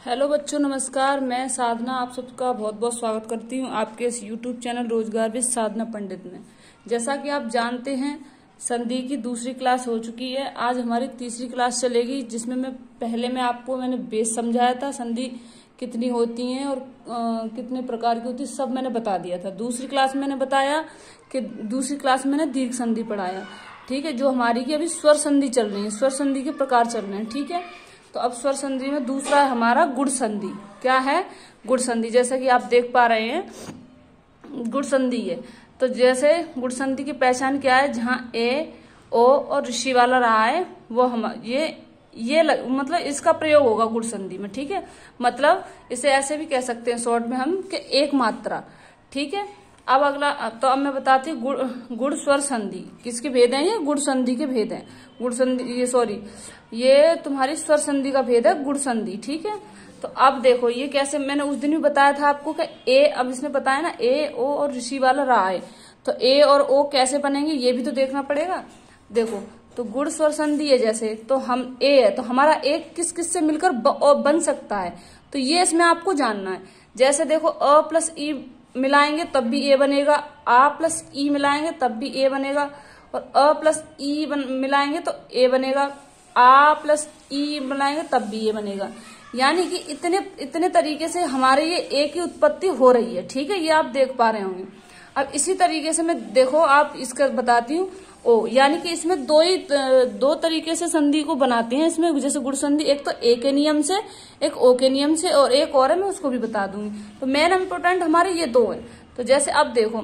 Hello बच्चों, नमस्कार। मैं साधना आप सबका बहुत बहुत स्वागत करती हूँ आपके इस यूट्यूब चैनल रोजगार विद साधना पंडित में। जैसा कि आप जानते हैं, संधि की दूसरी क्लास हो चुकी है। आज हमारी तीसरी क्लास चलेगी, जिसमें मैंने बेस समझाया था, संधि कितनी होती हैं और कितने प्रकार की होती है, सब मैंने बता दिया था। दूसरी क्लास में मैंने बताया कि दूसरी क्लास में मैंने दीर्घ संधि पढ़ाया, ठीक है। जो हमारी की अभी स्वर संधि चल रही है, स्वर संधि के प्रकार चल रहे हैं, ठीक है। तो अब स्वर संधि में दूसरा है हमारा गुण संधि। क्या है? गुण संधि। जैसा कि आप देख पा रहे हैं, गुण संधि है। तो जैसे गुण संधि की पहचान क्या है? जहां ए, ओ और ऋषि वाला रहा है, वो हम मतलब इसका प्रयोग होगा गुण संधि में, ठीक है। मतलब इसे ऐसे भी कह सकते हैं शॉर्ट में हम कि एक मात्रा, ठीक है। अब अगला, तो अब मैं बताती हूँ गुण स्वर संधि किसके भेद हैं? ये गुण संधि के भेद हैं। गुण संधि ये तुम्हारी स्वर संधि का भेद है, गुण संधि, ठीक है। तो अब देखो ये कैसे, मैंने उस दिन भी बताया था आपको कि ए, अब इसने बताया ना ए, ओ और ऋषि वाला रहा है, तो ए और ओ कैसे बनेंगे ये भी तो देखना पड़ेगा। देखो, तो गुण स्वर संधि है जैसे, तो हम ए है, तो हमारा एक किस किस से मिलकर बन सकता है, तो ये इसमें आपको जानना है। जैसे देखो, अ प्लस ई मिलाएंगे तब भी ए बनेगा, आ प्लस ई मिलाएंगे तब भी ए बनेगा, और अ प्लस ई मिलाएंगे तो ए बनेगा, आ प्लस ई मिलाएंगे तब भी ए बनेगा। यानी कि इतने तरीके से हमारे ये ए की उत्पत्ति हो रही है, ठीक है। ये आप देख पा रहे होंगे। अब इसी तरीके से मैं देखो आप इसका बताती हूँ ओ, यानी कि इसमें दो तरीके से संधि को बनाते हैं इसमें। जैसे गुण संधि, एक तो ए के नियम से, एक ओ के नियम से, और एक और है, मैं उसको भी बता दूंगी। तो मेन इंपोर्टेंट हमारे ये दो है। तो जैसे अब देखो,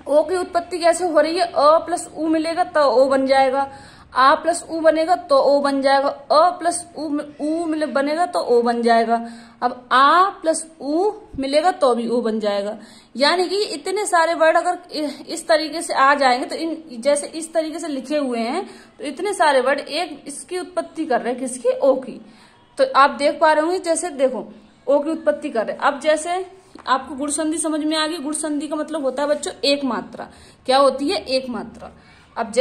ओ की उत्पत्ति कैसे हो रही है? अ प्लस उ मिलेगा तो ओ बन जाएगा, आ प्लस उ बनेगा तो ओ बन जाएगा, अ प्लस उ बनेगा तो ओ बन जाएगा। अब आ प्लस उ मिलेगा तो भी ओ बन जाएगा। यानी कि इतने सारे वर्ड अगर इस तरीके से आ जाएंगे, तो जैसे इस तरीके से लिखे हुए हैं, तो इतने सारे वर्ड एक इसकी उत्पत्ति कर रहे हैं, किसकी? ओ की। तो आप देख पा रहे होंगे, जैसे देखो ओ की उत्पत्ति कर रहे हैं। अब जैसे आपको गुण संधि समझ में आ गई। गुण संधि का मतलब होता है बच्चों एक मात्रा। क्या होती है? एक मात्रा। अब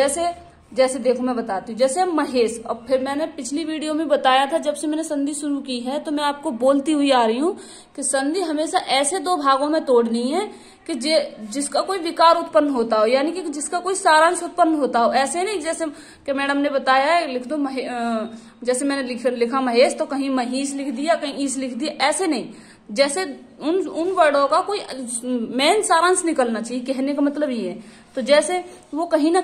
जैसे देखो मैं बताती हूँ, जैसे महेश। अब फिर मैंने पिछली वीडियो में बताया था, जब से मैंने संधि शुरू की है तो मैं आपको बोलती हुई आ रही हूँ कि संधि हमेशा ऐसे दो भागों में तोड़नी है कि जिसका कोई विकार उत्पन्न होता हो, यानी कि जिसका कोई सारांश उत्पन्न होता हो। ऐसे नहीं जैसे कि मैडम ने बताया है, लिख दो जैसे मैंने लिखा महेश तो कहीं महिष लिख दिया, कहीं ईश लिख दिया, ऐसे नहीं। जैसे उन वर्डों का कोई मेन सारांश निकलना चाहिए, कहने का मतलब ये है। तो जैसे वो कहीं ना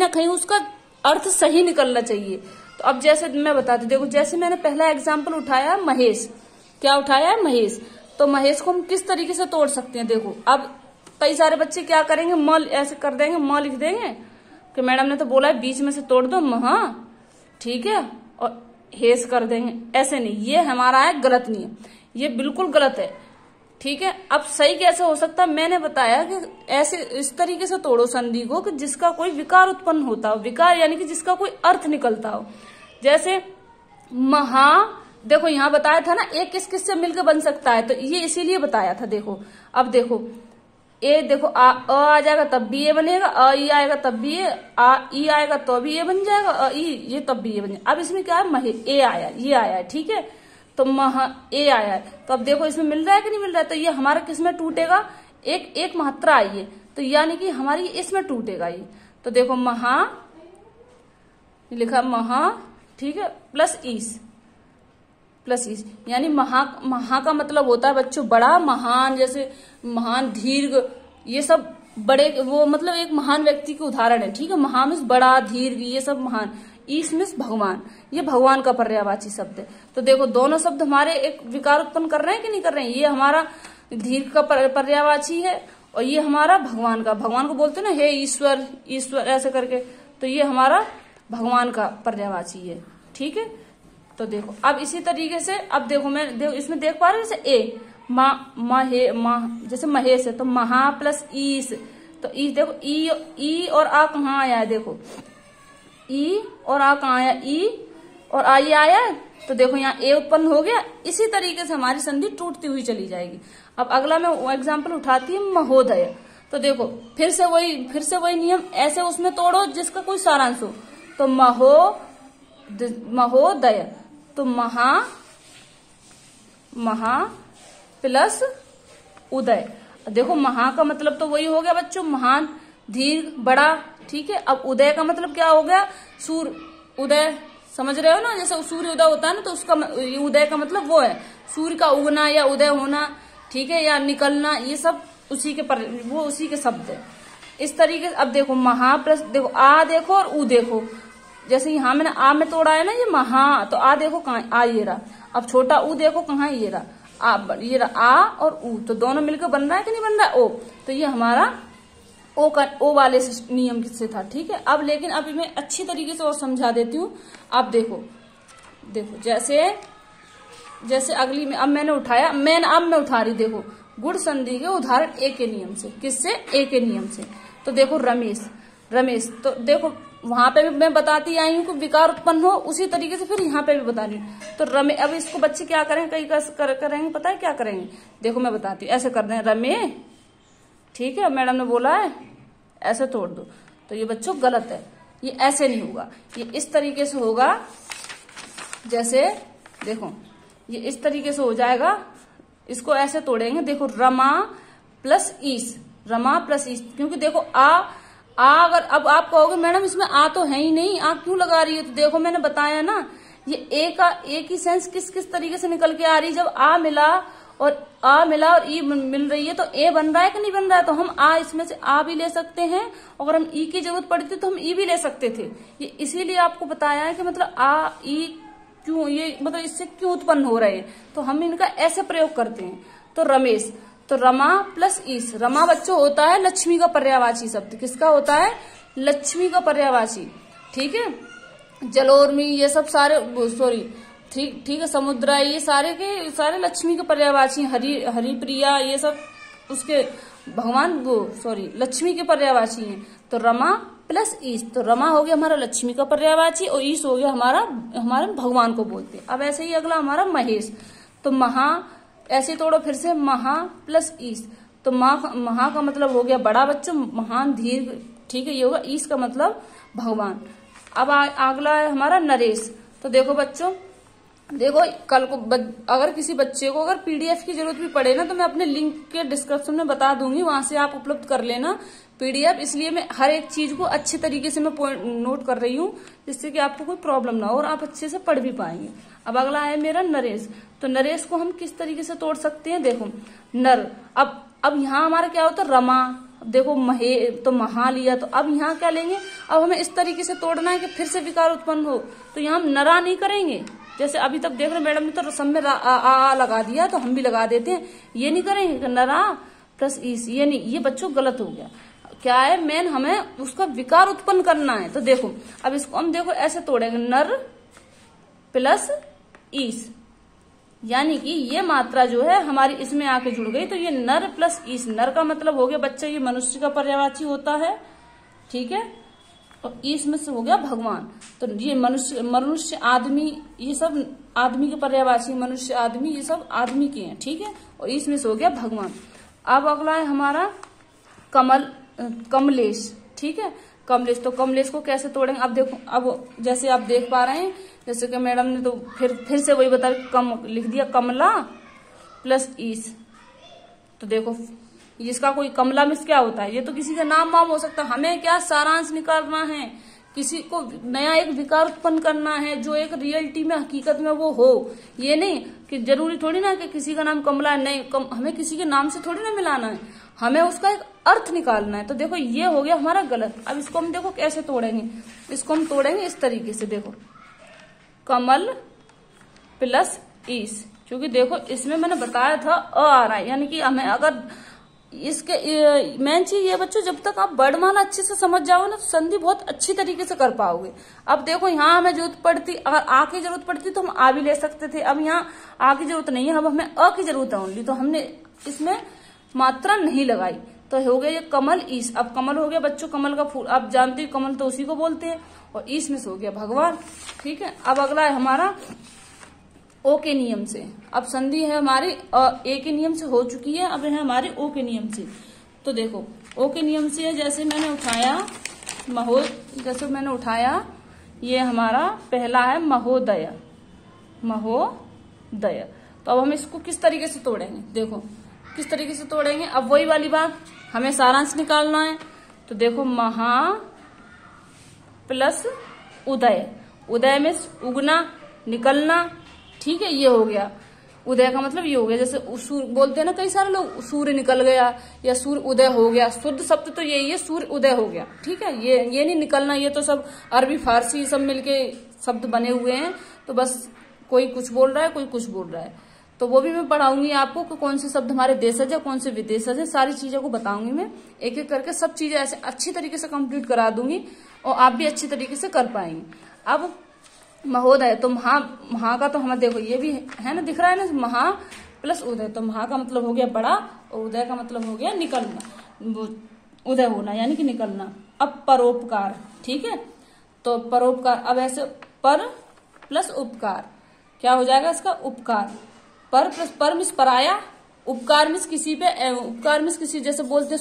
कहीं उसका अर्थ सही निकलना चाहिए। तो अब जैसे मैं बताती, देखो जैसे मैंने पहला एग्जाम्पल उठाया महेश। क्या उठाया है? महेश। तो महेश को हम किस तरीके से तोड़ सकते हैं? देखो, अब कई सारे बच्चे क्या करेंगे, म ऐसे कर देंगे, म लिख देंगे कि मैडम ने तो बोला है बीच में से तोड़ दो महा, ठीक है, और हेस कर देंगे। ऐसे नहीं, ये हमारा है गलत नियम, ये बिल्कुल गलत है, ठीक है। अब सही कैसे हो सकता है? मैंने बताया कि ऐसे इस तरीके से तोड़ो संधि को कि जिसका कोई विकार उत्पन्न होता हो। विकार यानी कि जिसका कोई अर्थ निकलता हो। जैसे महा, देखो यहां बताया था ना एक किस किस से मिलकर बन सकता है, तो ये इसीलिए बताया था। देखो, अब देखो ए, देखो आ जाएगा तब भी ए बनेगा, अ ई आएगा तब भी ए, आ ई आएगा तो भी ए बन जाएगा, अ ई ये तब भी ए बन जाएगा। अब इसमें क्या है? महे ए आया, ये आया है, ठीक है। तो महा ए आया है, तो अब देखो इसमें मिल रहा है कि नहीं मिल रहा है? तो ये हमारा किसमें टूटेगा? एक मात्रा आई है, तो यानी कि हमारी इसमें टूटेगा ये। तो देखो महा लिखा, महा, ठीक है, प्लस ईस, यानी महा का मतलब होता है बच्चों बड़ा, महान, जैसे महान, दीर्घ, ये सब बड़े, वो मतलब एक महान व्यक्ति के उदाहरण है, ठीक है। महा मीन्स बड़ा, दीर्घ, ये सब महान। ईश मीन्स भगवान, ये भगवान का पर्यायवाची शब्द है। तो देखो दोनों शब्द हमारे एक विकार उत्पन्न कर रहे हैं कि नहीं कर रहे हैं? ये हमारा दीर्घ का पर्यायवाची है, और ये हमारा भगवान को बोलते हैं ना, हे ईश्वर, ईश्वर ऐसे करके, तो ये हमारा भगवान का पर्यायवाची है, ठीक है। तो देखो अब इसी तरीके से, अब देखो इसमें देख पा रहे हैं, जैसे ए जैसे महेश है, तो महा प्लस ईश, तो ई देखो, ई और आ कहाँ आया है? देखो ई और आ कहाँ आया? ई और आ ये आया है, तो देखो यहाँ ए उत्पन्न हो गया। इसी तरीके से हमारी संधि टूटती हुई चली जाएगी। अब अगला मैं एग्जाम्पल उठाती हूँ महोदय। तो देखो फिर से वही नियम, ऐसे उसमें तोड़ो जिसका कोई सारांश हो। तो महोदय, तो महा महा प्लस उदय। देखो महा का मतलब तो वही हो गया बच्चों, महान, दीर्घ, बड़ा, ठीक है। अब उदय का मतलब क्या हो गया, सूर्य उदय, समझ रहे हो ना, जैसे सूर्य उदय होता है ना, तो उसका उदय का मतलब वो है सूर्य का उगना या उदय होना, ठीक है, या निकलना, ये सब उसी के वो उसी के शब्द है। इस तरीके से अब देखो महा प्लस, देखो आ देखो और ऊ देखो, जैसे यहाँ मैंने आ में तोड़ा है ना ये महा, तो आ देखो कहाँ, आ ये रहा। अब छोटा ऊ देखो कहाँ, ये रहा आ, ये रहा आ और ऊ, तो दोनों मिलकर बन रहा है कि नहीं बन रहा है, ओ। तो ये हमारा ओ का ओ वाले नियम से था, ठीक है। अब लेकिन अभी मैं अच्छी तरीके से और समझा देती हूँ। अब देखो देखो जैसे अगली में अब मैंने उठाया, अब मैं उठा रही, देखो गुण संधि के उदाहरण ए के नियम से। किससे, ए के नियम से। तो देखो रमेश, तो देखो वहां पे भी मैं बताती आई हूँ कि विकार उत्पन्न हो, उसी तरीके से फिर यहाँ पे भी बता रही हूँ। तो अब इसको बच्चे क्या करेंगे, कई करेंगे, पता है क्या करेंगे, देखो मैं बताती हूँ। ऐसे कर दें रमे, ठीक है, मैडम ने बोला है ऐसे तोड़ दो, तो ये बच्चों गलत है, ये ऐसे नहीं होगा, ये इस तरीके से होगा। जैसे देखो ये इस तरीके से हो जाएगा, इसको ऐसे तोड़ेंगे, देखो रमा प्लस ईस, क्योंकि देखो आ अगर अब आप कहोगे मैडम इसमें आ तो है ही नहीं, आ क्यों लगा रही है, तो देखो मैंने बताया ना, ये ए की सेंस किस तरीके से निकल के आ रही है। जब आ मिला और ई मिल रही है तो ए बन रहा है कि नहीं बन रहा है, तो हम आ इसमें से आ भी ले सकते हैं, अगर हम ई की जरूरत पड़ी थी तो हम ई भी ले सकते थे। ये इसीलिए आपको बताया है कि मतलब आ ई क्यों, ये मतलब इससे क्यों उत्पन्न हो रहे हैं, तो हम इनका ऐसे प्रयोग करते हैं। तो रमेश, तो रमा प्लस ईस, रमा बच्चों होता है लक्ष्मी का पर्यायवाची शब्द। किसका होता है, लक्ष्मी का पर्यायवाची, ठीक है। जलोर्मी ये सब सारे, सॉरी ठीक है, समुद्रा, ये सारे के सारे लक्ष्मी के पर्यायवाची। हरिप्रिया ये सब उसके भगवान लक्ष्मी के पर्यायवाची हैं। तो रमा प्लस ईस, तो रमा हो गया हमारा लक्ष्मी का पर्यायवाची और ईस हो गया हमारे भगवान को बोलते हैं। अब ऐसे ही अगला हमारा महेश, तो महा, ऐसे तोड़ो फिर से, महा प्लस ईस, तो महा का मतलब हो गया बड़ा बच्चों, महान, दीर्घ, ठीक है, ये होगा। ईस का मतलब भगवान। अब अगला है हमारा नरेश, तो देखो बच्चों, देखो कल को अगर किसी बच्चे को अगर पीडीएफ की जरूरत भी पड़े ना, तो मैं अपने लिंक के डिस्क्रिप्शन में बता दूंगी, वहां से आप उपलब्ध कर लेना पीडीएफ। इसलिए मैं हर एक चीज को अच्छे तरीके से मैं नोट कर रही हूँ, जिससे कि आपको कोई प्रॉब्लम ना हो और आप अच्छे से पढ़ भी पाएंगे। अब अगला है मेरा नरेश, तो नरेश को हम किस तरीके से तोड़ सकते हैं, देखो नर, अब यहाँ हमारा क्या होता है रमा, देखो महे, तो महा लिया, तो अब यहाँ क्या लेंगे, अब हमें इस तरीके से तोड़ना है कि फिर से विकार उत्पन्न हो, तो यहाँ हम नरा नहीं करेंगे। जैसे अभी तक देख रहे मैडम ने तो सब में आ लगा दिया, तो हम भी लगा देते हैं, ये नहीं करेंगे, नरा प्लस ईस, ये नहीं, ये बच्चों गलत हो गया। क्या है, मेन हमें उसका विकार उत्पन्न करना है। तो देखो अब इसको हम देखो ऐसे तोड़ेंगे, नर प्लस ईस, यानी कि ये मात्रा जो है हमारी इसमें आके जुड़ गई, तो ये नर प्लस ईस, नर का मतलब हो गया बच्चा ये मनुष्य का पर्यायवाची होता है, ठीक है, और ईस में से हो गया भगवान, तो ये मनुष्य आदमी, ये सब आदमी के पर्यायवाची, मनुष्य आदमी ये सब आदमी के हैं, ठीक है, और ईस में से हो गया भगवान। अब अगला है हमारा कमलेश, ठीक है, कमलेश, तो कमलेश को कैसे तोड़ेंगे, अब देखो, अब जैसे आप देख पा रहे हैं, जैसे कि मैडम ने तो फिर से वही बता कम लिख दिया, कमला प्लस ईस, तो देखो इसका कोई कमला में क्या होता है, ये तो किसी का नाम वाम हो सकता है, हमें क्या सारांश निकालना है, किसी को नया एक विकार उत्पन्न करना है जो एक रियलिटी में हकीकत में वो हो। ये नहीं कि जरूरी थोड़ी ना कि किसी का नाम कमला है, नहीं, हमें किसी के नाम से थोड़ी ना मिलाना है, हमें उसका एक अर्थ निकालना है। तो देखो ये हो गया हमारा गलत। अब इसको हम देखो कैसे तोड़ेंगे, इसको हम तोड़ेंगे इस तरीके से, देखो कमल प्लस ईस, क्योंकि देखो इसमें मैंने बताया था आ रहा है, यानी कि हमें अगर इसके मेन चीज ये बच्चों, जब तक आप वर्णमाला अच्छे से समझ जाओ ना, तो संधि बहुत अच्छी तरीके से कर पाओगे। अब देखो यहाँ हमें जरूरत पड़ती, अगर आ की जरूरत पड़ती तो हम आ भी ले सकते थे, अब यहाँ आ की जरूरत नहीं है, अब हमें अ की जरूरत है ओनली, तो हमने इसमें मात्रा नहीं लगाई, तो हो गया ये कमल ईस। अब कमल हो गया बच्चों कमल का फूल, आप जानते हो कमल तो उसी को बोलते हैं, और ईस में से हो गया भगवान, ठीक है। अब अगला है हमारा ओ के नियम से, अब संधि है हमारी ए के नियम से हो चुकी है, अब है हमारे ओ के नियम से। तो देखो ओ के नियम से जैसे मैंने उठाया ये हमारा पहला है महोदय, तो अब हम इसको किस तरीके से तोड़ेंगे, देखो किस तरीके से तोड़ेंगे। अब वही वाली बात, हमें सारांश निकालना है। तो देखो महा प्लस उदय, उदय में उगना निकलना, ठीक है, ये हो गया। उदय का मतलब ये हो गया, जैसे सूर्य बोलते हैं ना कई सारे लोग, सूर्य निकल गया या सूर्य उदय हो गया। शुद्ध शब्द तो यही है, सूर्य उदय हो गया, ठीक है। ये नहीं निकलना, ये तो सब अरबी फारसी सब मिलके शब्द बने हुए हैं। तो बस कोई कुछ बोल रहा है, कोई कुछ बोल रहा है, तो वो भी मैं पढ़ाऊंगी आपको कि कौन से शब्द हमारे देशज है, कौन से विदेशज है, सारी चीजों को बताऊंगी मैं एक एक करके। सब चीजें ऐसे अच्छी तरीके से कंप्लीट करा दूंगी और आप भी अच्छी तरीके से कर पाएंगे। अब महोदय, तो महा का तो हमें देखो ये भी है ना, दिख रहा है ना, महा प्लस उदय। तो महा का मतलब हो गया बड़ा और उदय का मतलब हो गया निकलना, उदय होना यानी कि निकलना। अब परोपकार, ठीक है, तो परोपकार, अब ऐसे पर प्लस उपकार क्या हो जाएगा इसका, उपकार। पर प्लस पर मिस पराया, उपकार मिस किसी पे, उपकार मिस किसी, जैसे बोलते हैं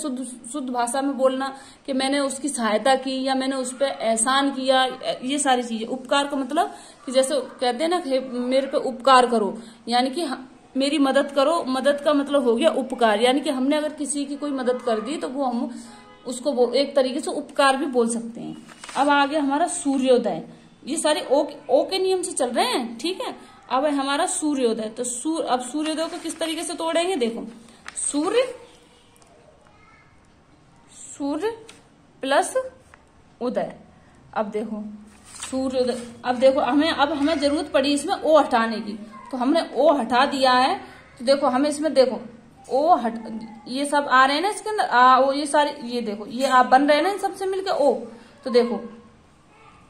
शुद्ध भाषा में बोलना कि मैंने उसकी सहायता की या मैंने उस पे एहसान किया, ये सारी चीजें। उपकार का मतलब कि जैसे कहते हैं ना कि मेरे पे उपकार करो, यानी कि मेरी मदद करो। मदद का मतलब हो गया उपकार, यानी कि हमने अगर किसी की कोई मदद कर दी तो वो हम उसको एक तरीके से उपकार भी बोल सकते हैं। अब आ गया हमारा सूर्योदय, ये सारे ओ के नियम से चल रहे हैं, ठीक है। अब है हमारा सूर्योदय, तो अब सूर्योदय को किस तरीके से तोड़ेंगे, देखो सूर्य प्लस उदय। अब देखो सूर्योदय, अब देखो हमें जरूरत पड़ी इसमें ओ हटाने की, तो हमने ओ हटा दिया है। तो देखो हमें इसमें देखो ओ ये सब आ रहे हैं ना इसके अंदर, ओ ये सारे, ये देखो ये आप बन रहे हैं ना इन सबसे मिलके ओ। तो देखो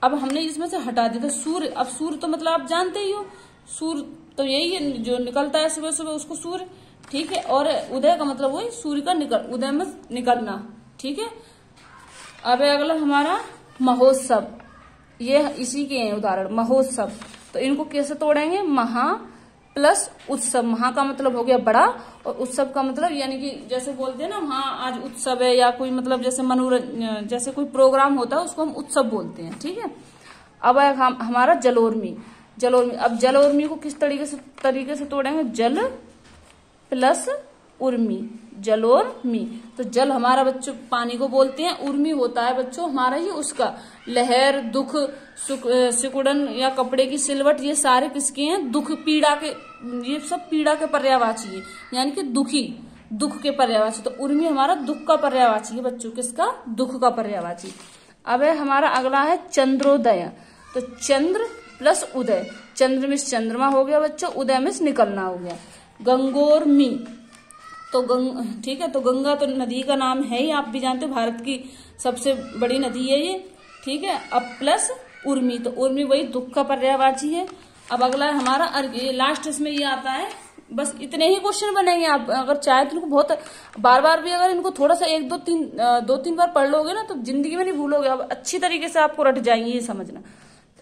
अब हमने इसमें से हटा दिया, तो सूर्य, अब सूर्य तो मतलब आप जानते ही हो, सूर्य तो यही है जो निकलता है सुबह सुबह, उसको सूर्य, ठीक है। और उदय का मतलब वही सूर्य का उदय में निकलना, ठीक है। अब अगला हमारा महोत्सव, ये इसी के हैं उदाहरण, महोत्सव। तो इनको कैसे तोड़ेंगे, महा प्लस उत्सव। महा का मतलब हो गया बड़ा और उत्सव का मतलब यानी कि जैसे बोलते हैं ना, हाँ आज उत्सव है, या कोई मतलब जैसे मनोरंजन, जैसे कोई प्रोग्राम होता है उसको हम उत्सव बोलते हैं, ठीक है। अब हमारा जलोर्मी, अब जलोर्मी को किस तरीके से तोड़ेंगे, जल प्लस उर्मी, जलोर्मी। तो जल हमारा बच्चों पानी को बोलते हैं, उर्मी होता है बच्चों हमारा ये उसका लहर, दुख, सिकुड़न या कपड़े की सिलवट, ये सारे किसके हैं, दुख पीड़ा के, ये सब पीड़ा के पर्यायवाची है, यानी कि दुख के पर्यायवाची। तो उर्मी हमारा दुख का पर्यायवाची है बच्चों, किसका, दुख का पर्यायवाची। अब है हमारा अगला है चंद्रोदय, तो चंद्र प्लस उदय, चंद्र मिस चंद्रमा हो गया बच्चों, उदय मिस निकलना हो गया। गंगोर्मी, तो ठीक है, तो गंगा तो नदी का नाम है ही, आप भी जानते हो भारत की सबसे बड़ी नदी है ये, ठीक है। अब प्लस उर्मी, तो उर्मी वही दुख का पर्यायवाची है। अब अगला है हमारा अर्घ्य, लास्ट इसमें ये आता है। बस इतने ही क्वेश्चन बनेंगे, आप अगर चाहे तो इनको बहुत बार बार भी अगर इनको थोड़ा सा दो तीन बार पढ़ लोगे ना तो जिंदगी में नहीं भूलोगे, अब अच्छी तरीके से आपको रट जाएंगे, ये समझना।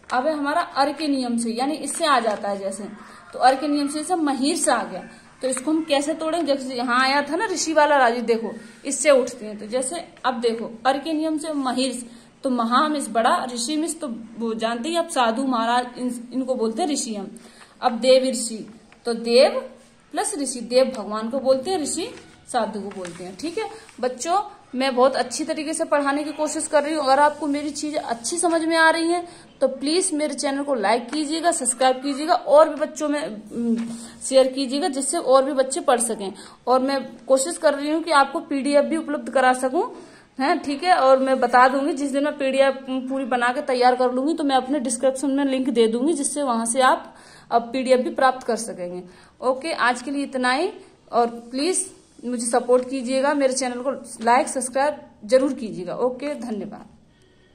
अब है हमारा अर्घ्य के नियम से, यानी इससे आ जाता है जैसे, तो अर्घ्य के नियम से जैसे महिष आ गया, तो इसको हम कैसे तोड़ेंगे, जैसे यहाँ आया था ना ऋषि वाला राजी, देखो इससे उठते हैं। तो जैसे अब देखो अर्घ्य के नियम से महिष, तो महा मिस बड़ा, ऋषि मिस तो वो जानते ही आप, साधु महाराज इनको बोलते हैं ऋषि हम। अब देव ऋषि, तो देव प्लस ऋषि, देव भगवान को बोलते हैं, ऋषि साधु को बोलते हैं, ठीक है। बच्चों मैं बहुत अच्छी तरीके से पढ़ाने की कोशिश कर रही हूँ, अगर आपको मेरी चीजें अच्छी समझ में आ रही हैं तो प्लीज मेरे चैनल को लाइक कीजिएगा, सब्सक्राइब कीजिएगा और भी बच्चों में शेयर कीजिएगा, जिससे और भी बच्चे पढ़ सकें। और मैं कोशिश कर रही हूँ कि आपको पीडीएफ भी उपलब्ध करा सकूं, है, ठीक है। और मैं बता दूंगी जिस दिन मैं पीडीएफ पूरी बना के तैयार कर लूंगी तो मैं अपने डिस्क्रिप्शन में लिंक दे दूंगी, जिससे वहां से आप अब पीडीएफ भी प्राप्त कर सकेंगे। ओके, आज के लिए इतना ही, और प्लीज मुझे सपोर्ट कीजिएगा, मेरे चैनल को लाइक सब्सक्राइब जरूर कीजिएगा। ओके, धन्यवाद।